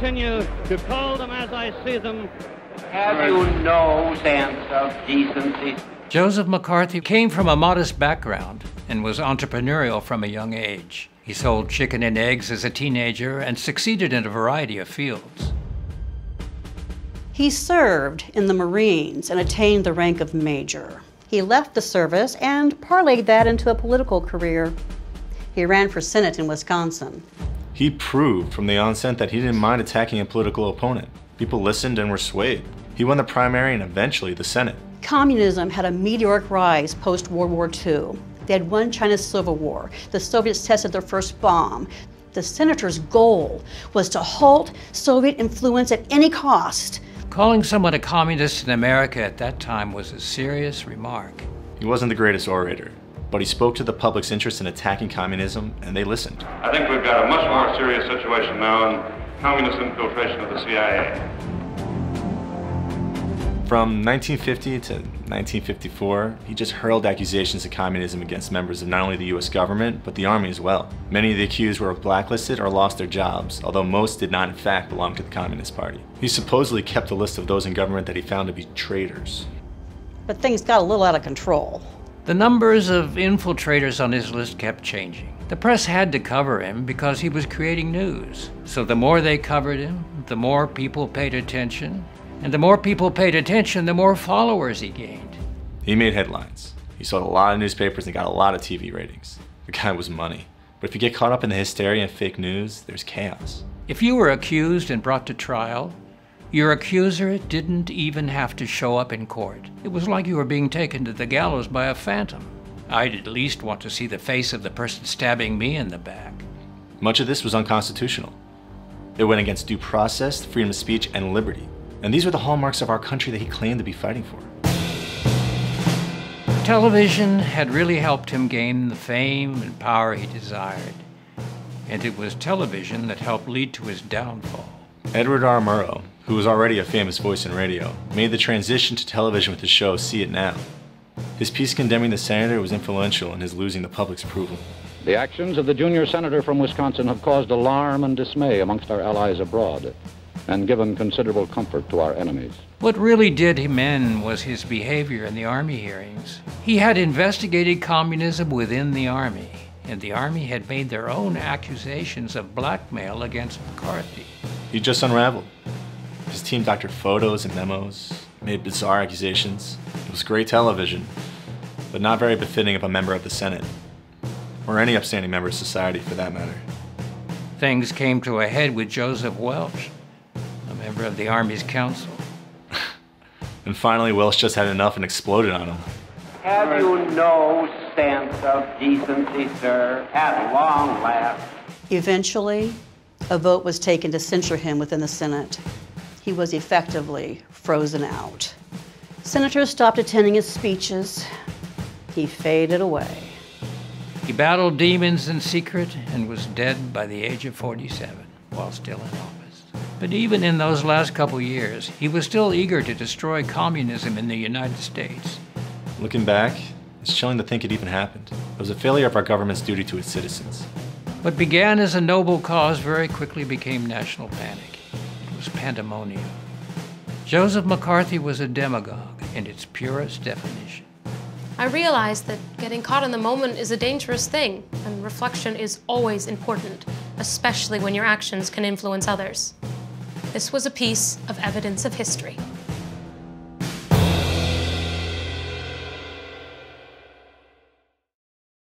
continue to call them as I see them. Have you no sense of decency? Joseph McCarthy came from a modest background and was entrepreneurial from a young age. He sold chicken and eggs as a teenager and succeeded in a variety of fields. He served in the Marines and attained the rank of major. He left the service and parlayed that into a political career. He ran for Senate in Wisconsin. He proved from the onset that he didn't mind attacking a political opponent. People listened and were swayed. He won the primary and eventually the Senate. Communism had a meteoric rise post-World War II. They had won China's Civil War. The Soviets tested their first bomb. The senator's goal was to halt Soviet influence at any cost. Calling someone a communist in America at that time was a serious remark. He wasn't the greatest orator, but he spoke to the public's interest in attacking communism, and they listened. I think we've got a much more serious situation now in communist infiltration of the CIA. From 1950 to 1954, he just hurled accusations of communism against members of not only the US government, but the Army as well. Many of the accused were blacklisted or lost their jobs, although most did not in fact belong to the Communist Party. He supposedly kept a list of those in government that he found to be traitors. But things got a little out of control. The numbers of infiltrators on his list kept changing. The press had to cover him because he was creating news. So the more they covered him, the more people paid attention. And the more people paid attention, the more followers he gained. He made headlines. He sold a lot of newspapers and got a lot of TV ratings. The guy was money. But if you get caught up in the hysteria and fake news, there's chaos. If you were accused and brought to trial, your accuser didn't even have to show up in court. It was like you were being taken to the gallows by a phantom. I'd at least want to see the face of the person stabbing me in the back. Much of this was unconstitutional. It went against due process, freedom of speech, and liberty. And these were the hallmarks of our country that he claimed to be fighting for. Television had really helped him gain the fame and power he desired. And it was television that helped lead to his downfall. Edward R. Murrow, who was already a famous voice in radio, made the transition to television with his show See It Now. His piece condemning the senator was influential in his losing the public's approval. The actions of the junior senator from Wisconsin have caused alarm and dismay amongst our allies abroad, and given considerable comfort to our enemies. What really did him in was his behavior in the Army hearings. He had investigated communism within the Army, and the Army had made their own accusations of blackmail against McCarthy. He just unraveled. His team doctored photos and memos, made bizarre accusations. It was great television, but not very befitting of a member of the Senate, or any upstanding member of society for that matter. Things came to a head with Joseph Welch, a member of the Army's council. And finally, Welch just had enough and exploded on him. Have you no sense of decency, sir, at long last? Eventually, a vote was taken to censure him within the Senate. He was effectively frozen out. Senators stopped attending his speeches. He faded away. He battled demons in secret and was dead by the age of 47 while still in office. But even in those last couple years, he was still eager to destroy communism in the United States. Looking back, it's chilling to think it even happened. It was a failure of our government's duty to its citizens. What began as a noble cause very quickly became national panic. It was pandemonium. Joseph McCarthy was a demagogue in its purest definition. I realized that getting caught in the moment is a dangerous thing, and reflection is always important, especially when your actions can influence others. This was a piece of evidence of history.